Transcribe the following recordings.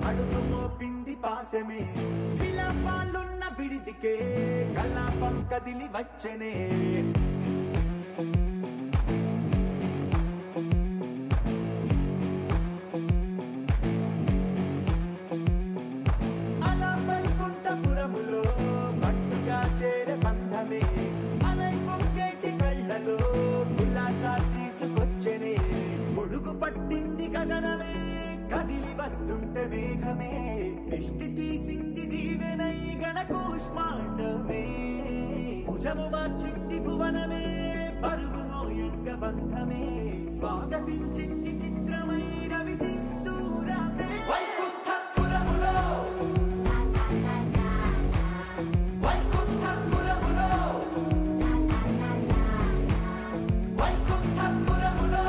అడుగు మోపింది పాశమే విలాపాలున్న విడిదికే కలాపం కదిలి వచ్చనే అలా వైకుంఠపురములో పట్టుగా చేరే బంధమే అలై పొంగేటి కళ్ళలో ఉల్లాసా తీసుకొచ్చనే ముడుగు పట్టింది గగనమే కదిలి వస్తుంటే మేఘమే దృష్టి తీసింది దీవెనై గణకూష్మాండమే భుజము మార్చింది భువనమే పరువు మోయంగ బంధమే స్వాగతించింది చిత్రమై రవి సింధూరమే వైకుంఠపురములో వైకుంఠపురములో వైకుంఠపురములో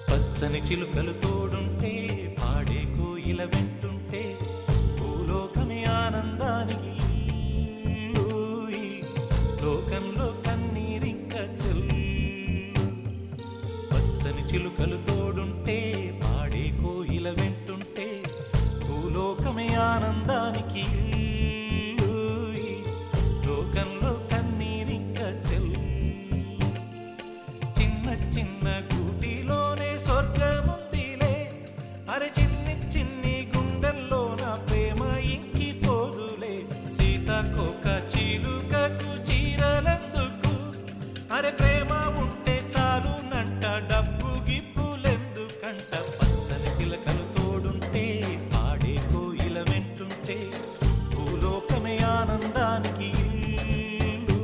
పచ్చని చిలుకలు తోడుంటే పాడే కోయిల వెంటుంటే భూలోకమే ఆనంద సీతాకోక చిలుకకు చీరలెందుకు అరే ప్రేమ ఉంటే చాలునంట డబ్బు గిప్పులెందుకంట పచ్చని చిలకలు తోడుంటే పాడే కోయిల వెంటుంటే భూలోకమే ఆనందానికి ఇల్లు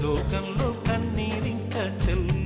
లోకంలో కన్నీరింక చెల్లు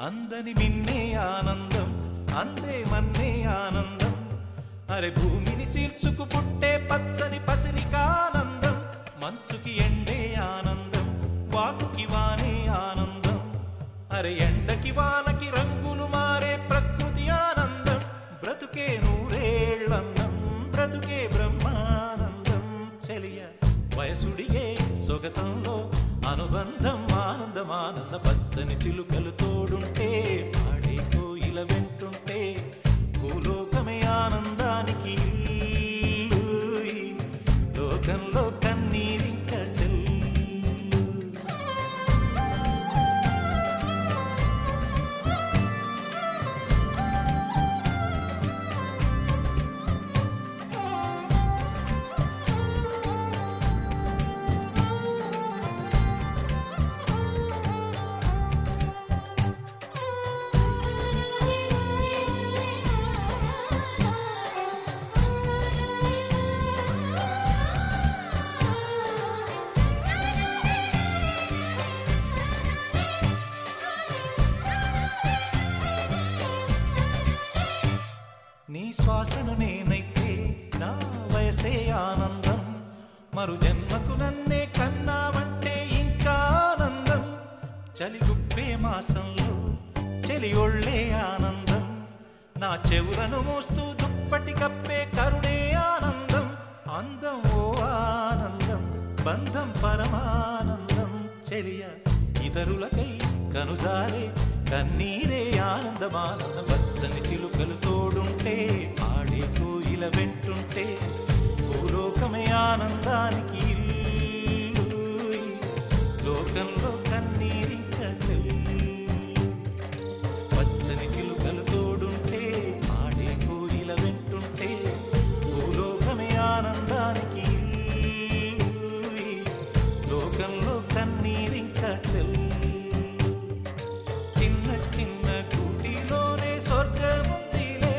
అందని మిన్నే ఆనందం అందే మన్నే ఆనందం అరే భూమిని చీల్చుకు పుట్టే పచ్చని పసిరికానందం మంచుకి ఎండే ఆనందం వాకుకి వానే ఆనందం అరే ఎండకి వానకి రంగులు మారే ప్రకృతి ఆనందం బ్రతుకే నూరేళ్ళందం బ్రతుకే బ్రహ్మానందం చెలియ వయసుడిగే సొగతంలో అనుబంధం ఆనందం ఆనంద పచ్చని చిలుకలు తోడుంటే పాడే కోయిల వెంటుంటే భూలోకమే ఆనందానికి ఇల్లు లోకంలో కన్నీరింక చెల్లు నీ శ్వాసను నేనైతే నా వయసే ఆనందం మరు జన్మకు నన్నే కన్నావంటే ఇంకా ఆనందం చలిగుప్పే మాసంలో చెలి ఒళ్ళే ఆనందం నా చెవులను మోస్తూ దుప్పటి కప్పే కరుణే ఆనందం అందం ఓ ఆనందం బంధం పరమానందం చెలియ ఇతరులకై కనుజారే కన్నీరే ఆనందమానందం పచ్చని చిలుకలు తోడుంటే ఆడే కోయిల వెంటుంటే భూలోకమే ఆనందానికి ఇల్లు లోకంలో కన్నీరింక చెల్లు పచ్చని చిలుకలు తోడుంటే ఆడే కోయిల వెంటుంటే భూలోకమే ఆనందానికి ఇల్లు లోకంలో కన్నీరింక చెల్లు చిన్న కూటిలోనే స్వర్గముందిలే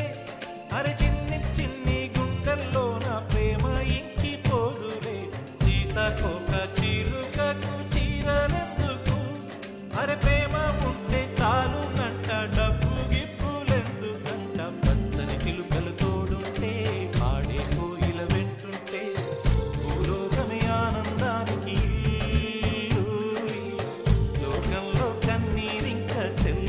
అరే చిన్ని చిన్ని గుండెల్లో నా ప్రేమ ఇంకి పోదులే సీతాకోక చిలుకకు చీరలెందుకు అరే ప్రేమ ఉంటే చాలునంట డబ్బు గిప్పులెందుకంట పచ్చని చిలుకలు తోడుంటే పాడే కోయిల వెంటుంటే భూలోకమే ఆనందానికి ఇల్లు లోకంలో కన్నీరింక చెల్లు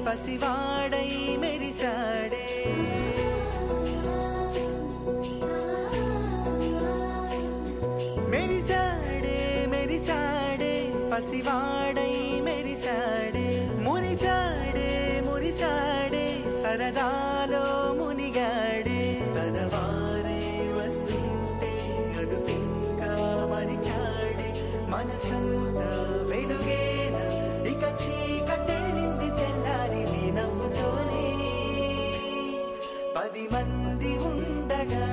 పసివాడై మెరిసాడే మెరిసాడే మెరిసాడే పసివాడై మెరిసాడే మురిసాడే సరదాలో మునిగాడే తనవారే వస్తుంటే అదుపింకా మరిచాడే మనసంతా వెలుగేన ఇక చీకటెళ్ళింది తెల్లారి నీ నవ్వుతోనే 10 మంది ఉండగా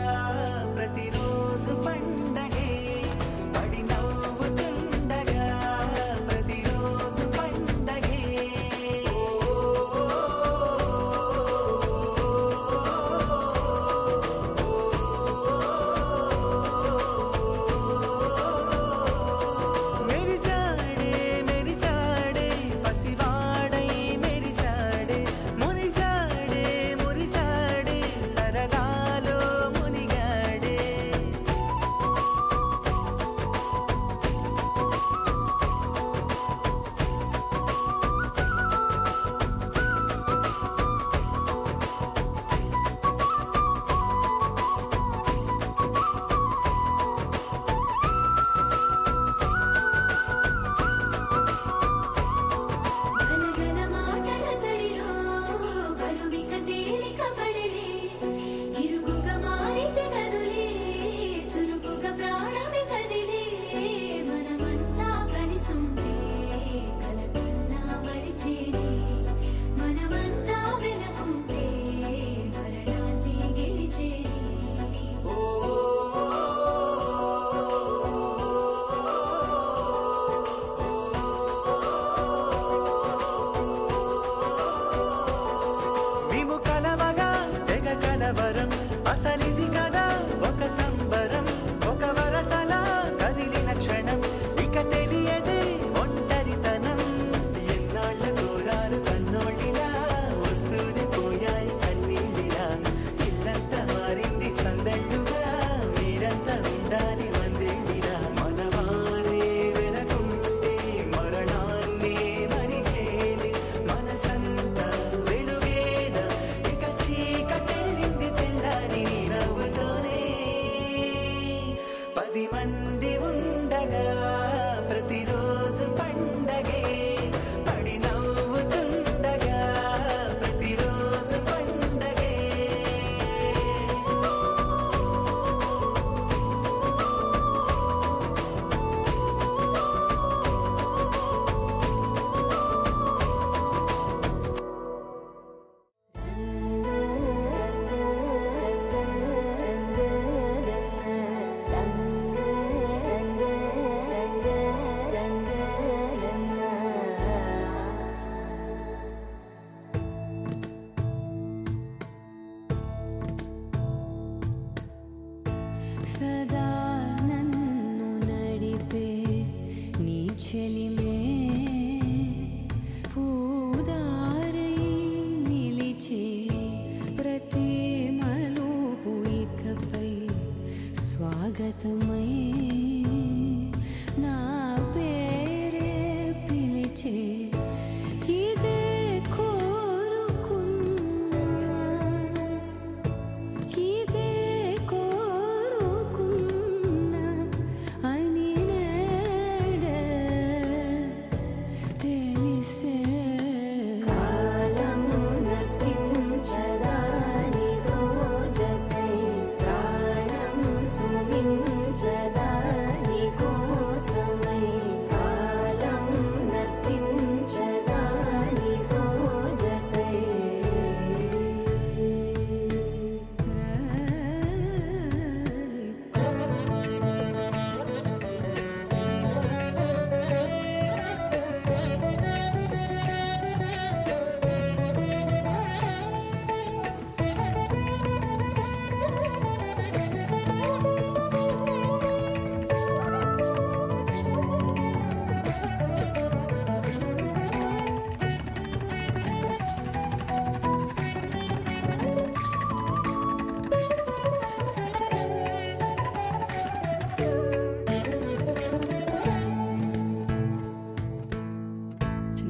ప్రతిరోజు పండగే పడి నవ్వుతుండగా ప్రతిరోజు పండగే మెరిసాడే మెరిసాడే పసివాడై మెరిసాడే మురిసాడే మురిసాడే సరదాలో మునిగాడే గలగల మాటల సడిలో బరువిక తేలిక పడలే ఇరుగుగా మారితే కదులే చురుకుగా ప్రాణమి కదిలే మనమంతా కలిసుంటే కలకున్నా మరిచేనే మనమంతా వెనకుంటే మరణాన్ని గెలిచేనే మేము కలవగా తెగ కలవరం అసలిది కదా ఒక సంబరం ఒక వరసలా కదిలిన క్షణం ఇక తెలియదే ఒంటరితనం ఎన్నాళ్ళ ఘోరాలు కన్నోళ్ళిలా వస్తూనే పోయాయి కన్నీళ్ళిలా ఇల్లంతా మారింది సందళ్ళుగా మీరంతా ఉండాలి వందేళ్ళిలా మనవారే వెనకుంటే మరణాన్ని మరిచేలే మనసంతా వెలుగేన ఇక చీకటెళ్ళింది తెల్లారి నీ నవ్వుతోనే 10 మంది ఉండగా ప్రతిరోజు పండగే పడి నవ్వుతుండగా ప్రతిరోజు పండగే సదా నన్ను నడిపే నీ చెలిమే పూదారై నిలిచే ప్రతి మలుపు ఇకపై స్వాగతమై నా పేరే పిలిచే ఇదే కోరుకున్నా ఇదే కోరుకున్నా అని నేడే తెలిసే కాలం నర్తించదా నీతో జతై ప్రాణం సుమించదా నీకోసమై కాలం నర్తించదా నీతో జతై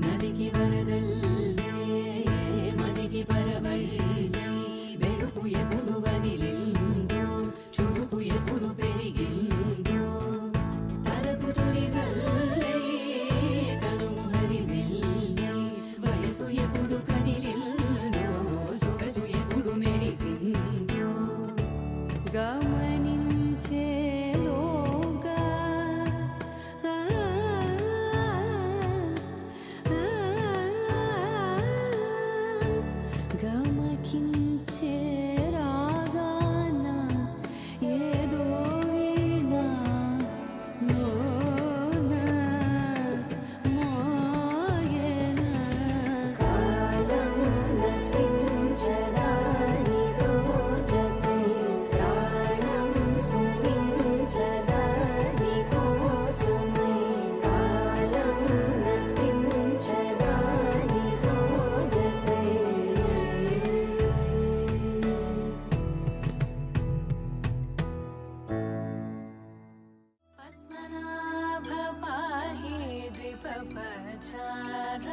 నదికి వరదల్లే మదికి పరవళ్ళే వెలుపు ఎప్పుడు వదిలిందో చురుకు ఎప్పుడు పెరిగిందో తలపు తొలి జల్లే కనుము హరి వెళ్ళే వయసు ఎప్పుడు కదిలిందో సొగసు గమకించే రాగాన ఏదో వీణ లోన మోగెన కాలం నతించదాని రోజతై ప్రాణం సుమించదాని కోసమై కాలం నతించదాని రోజతై పద్మనాభ పాహి ద్విపపచార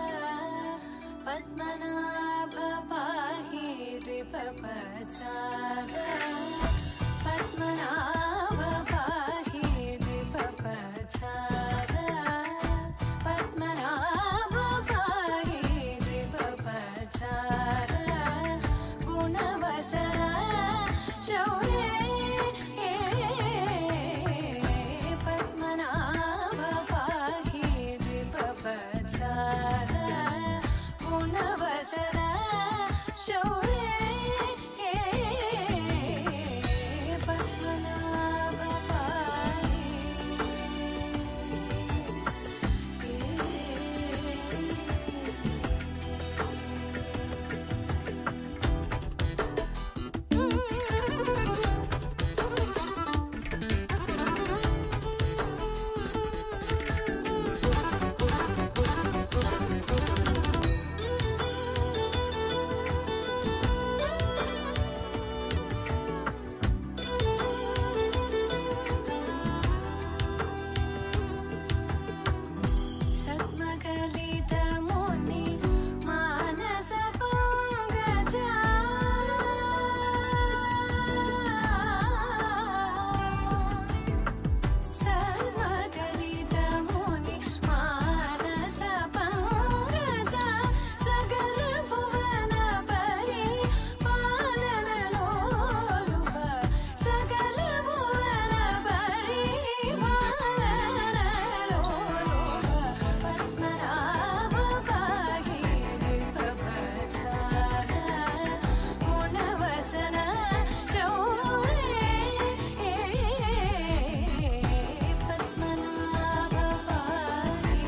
పద్మనాభ పాహి ద్విపపచార పద్మనాభ పాహి ద్విపపచార పద్మనాభ పాహి ద్విపపచార గుణవసర శౌర్యే పద్మనాభ పాహి ద్విపపచార గుణవసర శౌర్యే పద్మనాభ పాహి సత్మకలిత ముని మానస పంకజ సత్మకలిత ముని మానస పంకజ సకల భువన పరి పాలనలోలుప సకల భువన పరి పాలనలోలుప పద్మనాభ పాహి ద్విపపచార గుణవసన శౌర్యే పద్మనాభ పాహి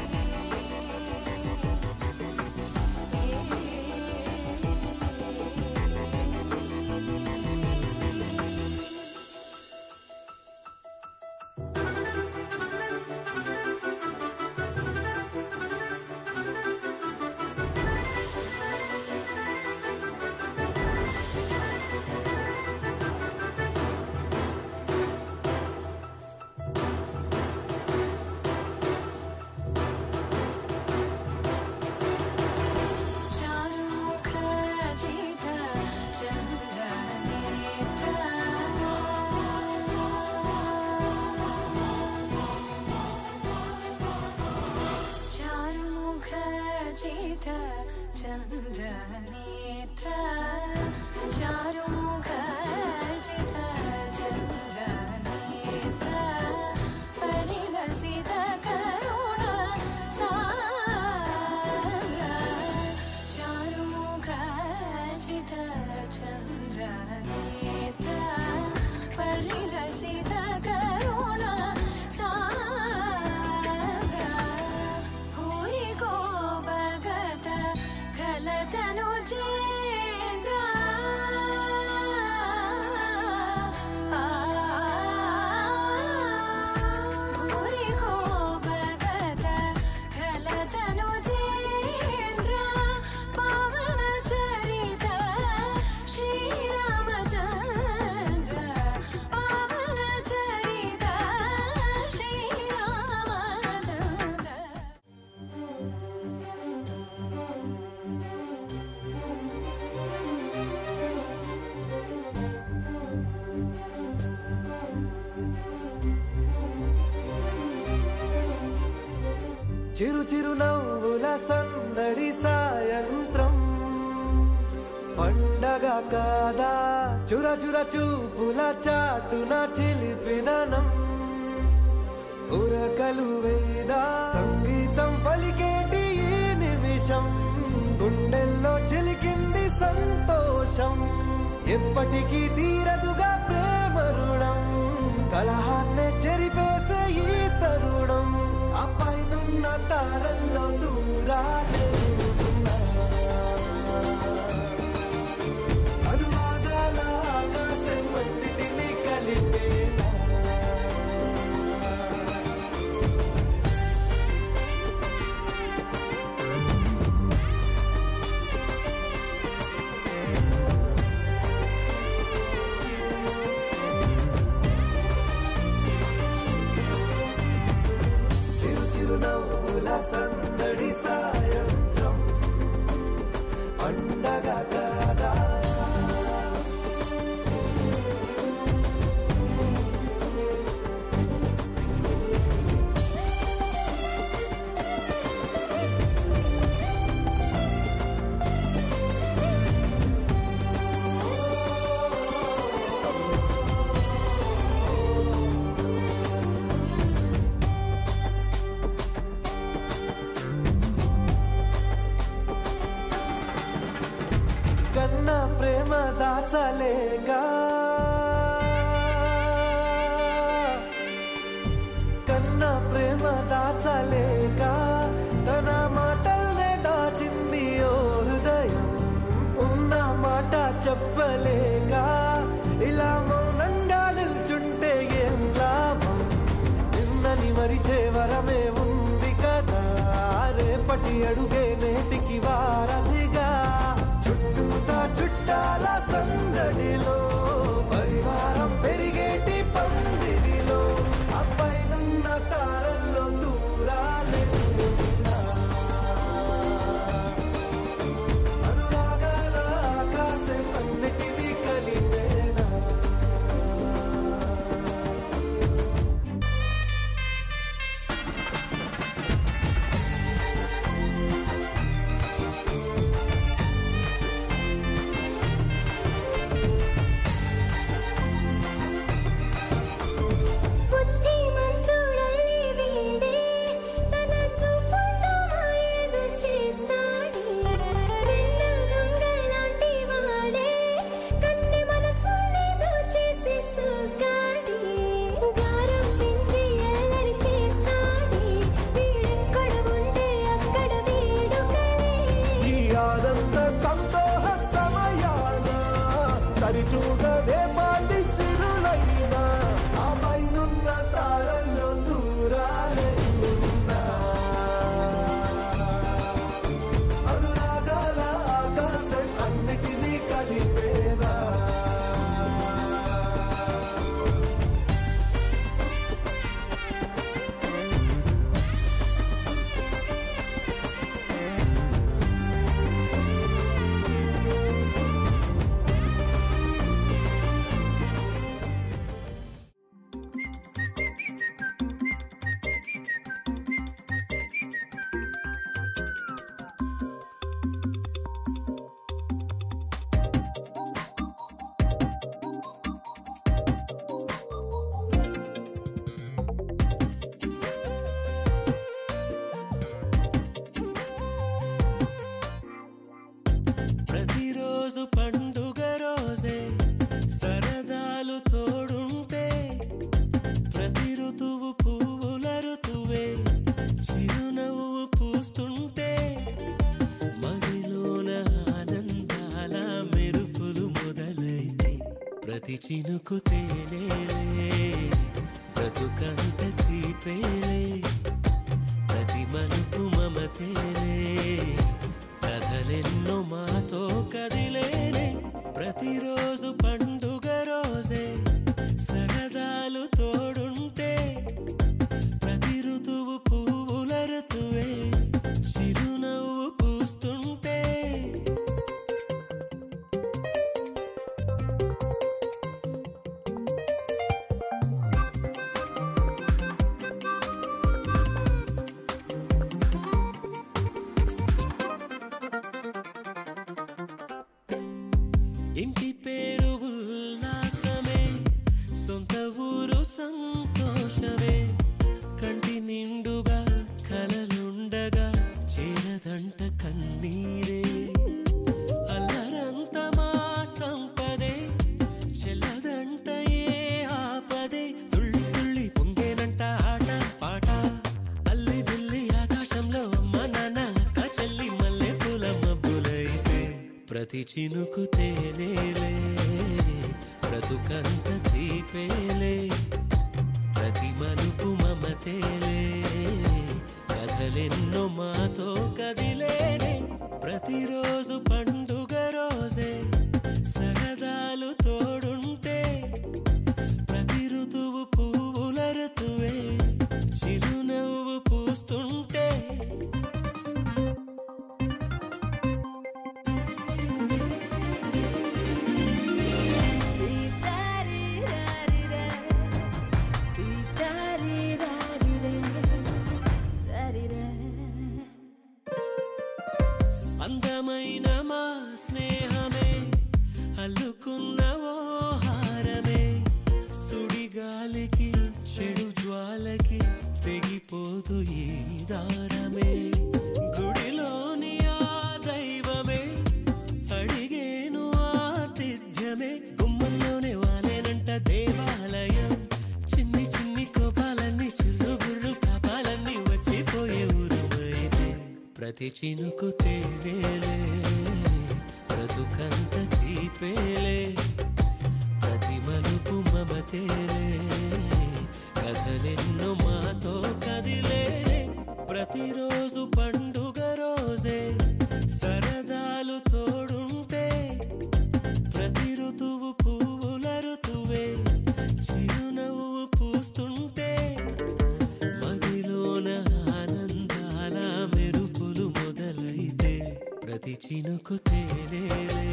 చారుముఖ జిత చంద్రనేత్ర చారుముఖ జిత చంద్రనేత్ర చారుముఖ జిత చంద్రనేత్ర పరిలసిత కరుణ సాగర చారుముఖ జిత చంద్రనేత్ర పరిలసిత కరుణ సాగర భూయికో భగత ఖలతను చేంద్ర భూయికో భగత ఖలతను చేంద్ర పవన చరిత శ్రీరామచంద్ర పవన చరిత శ్రీరామచంద్ర చిరు చిరు నవ్వుల సందడి సాయంత్రం పండగ కాదా చుర చుర చూపుల చాటున చిలిపిదనం ఉరకలు వేదా సంగీతం పలికేటి ఈ నిమిషం గుండెల్లో చిలికింది సంత ఎప్పటికీ తీరదుగా ప్రేమ రుణం కలహాన్నే చెరిపేసే ఈ తరుణం ఆ పైనున్న తారల్లో దూరాలే ఉన్నా. అనురాగాల ఆకాశం అన్నిటినీ కలిపేనా సందడి సాయంత్రం పండగ కదా కన్నా ప్రేమ దాచలేక కన్నా ప్రేమ దాచలేక తన మాటల్నే దాచింది ఓ హృదయం ఉన్న మాట చెప్పలేక ఇలా మౌనంగా నిల్చుంటే ఏం లాభం నిన్నని మరిచే వరమే ఉంది కదా రేపటి అడుగే నేటికి వారధిగా చుట్టాల సందడిలో పరివారం పెరిగేటి పందిరిలో అబ్బాయినున్న తారల్లో దూరాలే ఉన్నా. అనురాగాల ఆకాశం అన్నిటినీ కలిపేనా సరితూగవే పాటి సిరులైనా ఆ పైనున్న తారల్లో దూరాలే ఉన్నా. అనురాగాల ఆకాశం అన్నిటినీ కలిపేనా ప్రతిరోజు పండుగ రోజే సరదాలు తోడుంటే ప్రతి ఋతువు పువ్వుల ఋతువే చిరునవ్వు పూస్తుంటే మదిలోన ఆనందాల మెరుపులు మొదలైతే ప్రతి చినుకు తేనేలే బ్రతుకంత తీపేలే ప్రతి మలుపు మమతేలే కథలెన్నో మాతో కదిలేనే ప్రతిరోజు పండుగ రోజే సరదాలు తోడుంటే ప్రతి ఋతువు పువ్వుల ఋతువే చిరునవ్వు పూస్తుంటే ఇంటి పేరు ఉల్లాసమే సొంత ఊరు సంతోషమే కంటి నిండుగా కలలుండగా చేరదంట కన్నీరే అల్లరంత మా సంపదే ప్రతి చినుకు తేనేలే బ్రతుకంత తీపేలే ప్రతి మలుపు మమతేలే కథలెన్నో మాతో కదిలేనే ప్రతిరోజు పండుగ రోజే సరదాలు తోడుంటే ప్రతి ఋతువు పువ్వుల ఋతువే చిరునవ్వు పూస్తుంటే అందమైన మా స్నేహమే అల్లుకున్న ఓ హారమే సుడిగాలికి చెడు జ్వాలకి తెగిపోదు ఈ దారమే గుడిలోని ఆ దైవమే అడిగేను ఆతిథ్యమే గుమ్మంలోనే వాలేనంట దేవాలయం చిన్ని చిన్ని కోపాలన్నీ చిల్లు బుర్రు పాపాలన్నీ వచ్చిపోయే ఊరుమైతే ప్రతి చినుకు తేనేలే బ్రతుకంత తీపేలే ప్రతి మలుపు మమతేలే కథలెన్నో మాతో కదిలేనే ప్రతిరోజు పండుగ రోజే సరదాలు తోడుంటే ప్రతి ఋతువు పువ్వుల ఋతువే చిరునవ్వు పూస్తుంటే మదిలోన ఆనందాల మెరుపులు మొదలైతే ప్రతి చినుకు తేనేలే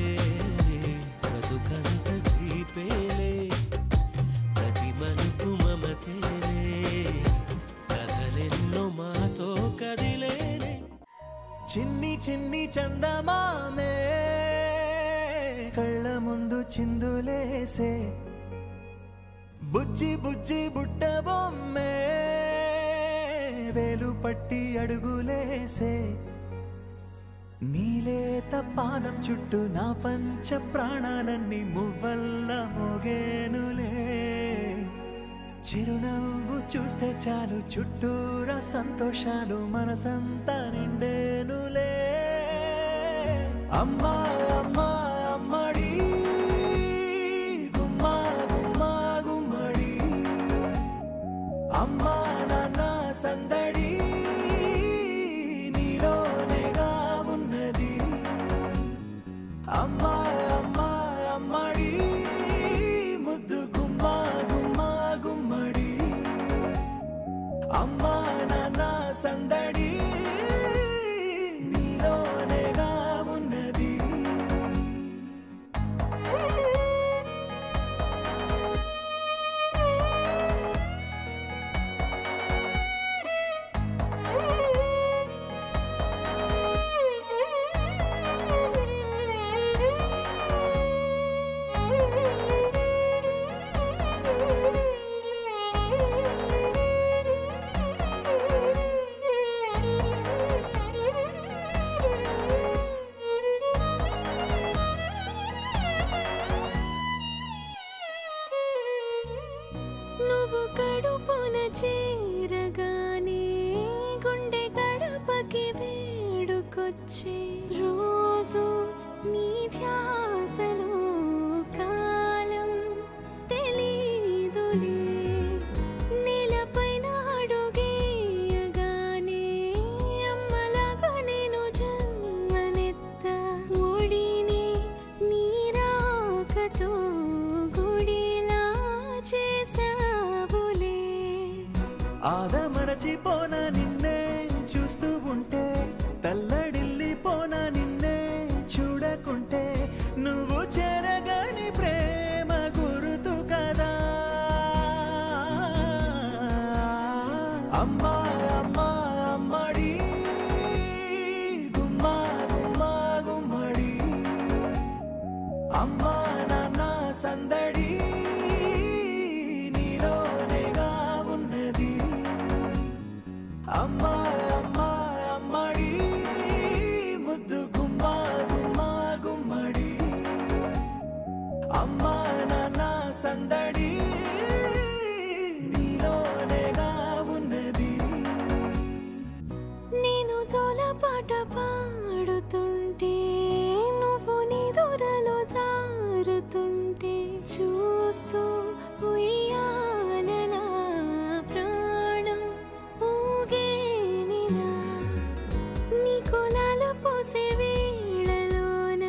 బ్రతుకంత తీపేలే ప్రతి మలుపు మమతేలే కథలెన్నో మాతో కదిలేనే చిన్ని చిన్ని చందమామే కళ్ళ ముందు చిందులేసే బుజ్జి బుజ్జి బుట్ట బొమ్మే వేలు పట్టి అడుగులేసే నీలేత పానం చుట్టూ నా పంచ ప్రాణాలన్నీ మువ్వల్ల మోగేనులే చిరునవ్వు చూస్తే చాలు చుట్టూరా సంతోషాలు మనసంతా నిండేనులే అమ్మా అమ్మా అమ్మడి గుమ్మా గుమ్మా గుమ్మడి అమ్మా నాన్న సందడి నీలోనేగా ఉన్నది అమ్మా అమ్మా అమ్మడి ముద్దు గుమ్మా గుమ్మా గుమ్మడి అమ్మా నాన్న సందడి నీలోనేగా ఉన్నది నువ్వు కడుపున చేరగానే గుండె గడపకి వేడుకొచ్చే రోజు నీ ధ్యాసలో కాలం తెలీదులే నేలపైన అడుగేయగానే అమ్మలాగా నేను జన్మనెత్త ఒడిని నీ రాకతో గుడిలా చేసావులే ఆదమరచిపోన నిన్నే చూస్తూ ఉంటే తల్లడిల్లిపోన నిన్నే చూడకుంటే నువ్వు చెరగని ప్రేమ గుర్తు కదా అమ్మా అమ్మా అమ్మడి గుమ్మా గుమ్మా గుమ్మడి అమ్మా నాన్న సందడి నీలోనేగా ఉన్నది అమ్మా అమ్మా అమ్మడి ముద్దు గుమ్మా గుమ్మా గుమ్మడి అమ్మా నాన్న సందడి నీలోనేగా ఉన్నది నేను జోల పాట పాడుతుంటే నువ్వు ఊస్తూ ఉయ్యాలలా ప్రాణం ఊగేనిలా నీ కులాలు పోసే వేళలోన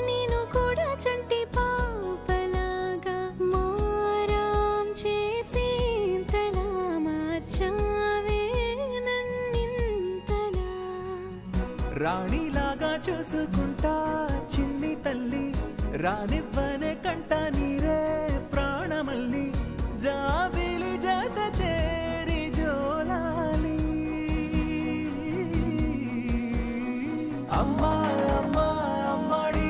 నేను కూడా చంటి పాపలాగా మారాం చేసేంతలా మార్చావే నన్నింతలా రాణిలాగా చూసుకుంటా చిన్ని తల్లి రానివ్వనే కంట నీరే ప్రాణమల్లి జాబిలి జత చేరి జోలాలి అమ్మా అమ్మా అమ్మడి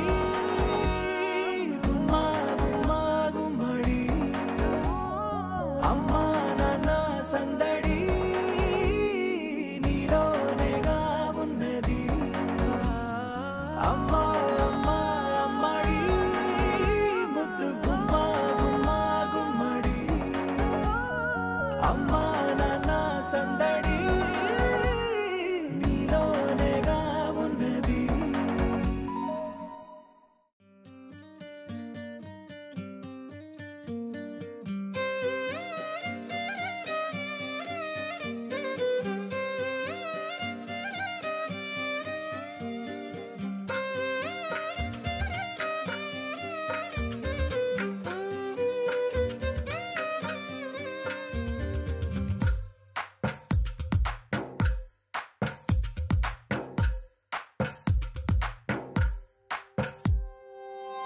గుమ్మా గుమ్మా గుమ్మడి అమ్మా నాన్న సందడి నీలోనేగా ఉన్నది అమ్మా అమ్మా అమ్మడి ముద్దు గుమ్మా గుమ్మా గుమ్మడి అమ్మా నాన్న సందడి నీలోనేగా ఉన్నది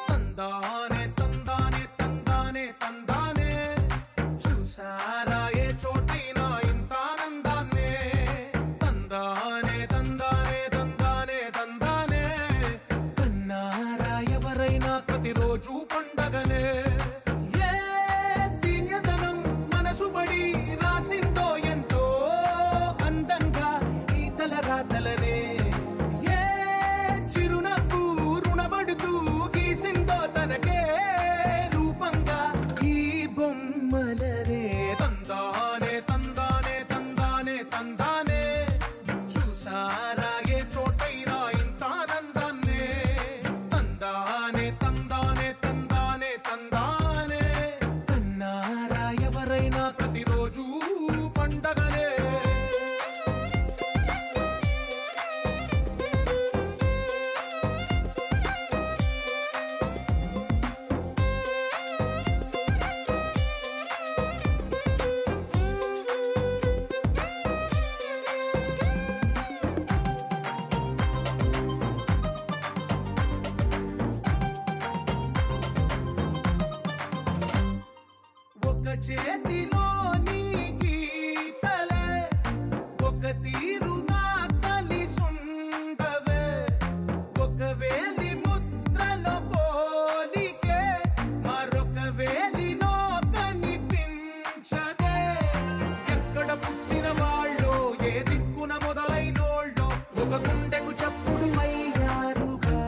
తందానే తందానే తందానే తందానే చూసారా ఏ చోటైనా ఇంత ఆనందాన్నే తందానే తందానే తందానే తందానే కన్నారా ఎవరైనా ప్రతిరోజు పండగనే ఏ తీయదనం మనసు పడి రాసిందో ఎంతో అందంగా ఈ తలరాతలనే ఏ చిరునవ్వు రుణపడుతూ గీసిందో తనకే రూపంగా ఈ బొమ్మలనే తందానే తందానే తందానే తందానే చూసారా ఏ చోటైనా ఇంత ఆనందాన్నే తందానే తందానే తందానే తందానే కన్నారా ఎవరైనా ప్రతిరోజు పండగనే ఒక చేతిలో నీ గీతలే ఒక తీరుగా కలిసుండవే ఒక వేలి ముద్రలో పోలికే మరొక వేలిలో కనిపించదే ఎక్కడ పుట్టిన వాళ్ళో ఏ దిక్కున మొదలైనోళ్ళో ఒక గుండెకు చప్పుడు అయ్యారుగా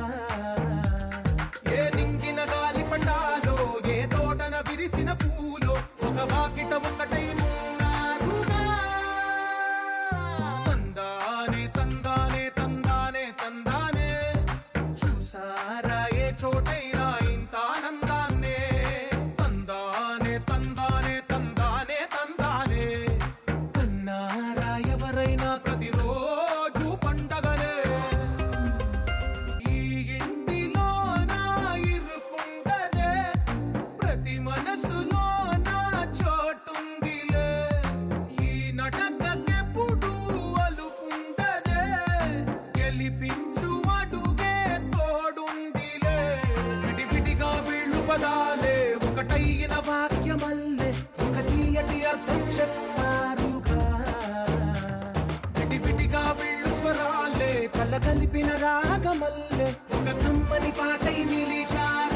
ఏ దింగిన గాలి పండాలో ఏ తోటన విరిసిన పూలో ఒక వాకిట ఒకటై ఉన్నారుగా తందానే తందానే తందానే తందానే చూసారా ఏ చోటైనా ఇంత ఆనందాన్నే తందానే తందానే తందానే తందానే కన్నారా ఎవరైనా ప్రతిరోజు పండగనే ఈ ఇంటిలో నా ఇరుకుండదే ప్రతి మనసులో నా చోటుందిలే ఈ నటకెప్పుడు అలుపుండదే గెలిపించు అడుగే తోడుందిలే విడివిడిగా వీళ్ళు పదాలే ఒకటైన వాక్యమల్లే ఒక తీయటి అర్థం చెప్పారుగా విడివిడిగా వీళ్ళు స్వరాలే కలగలిపిన రాగమల్లే ఒక కమ్మని పాటై నిలిచారు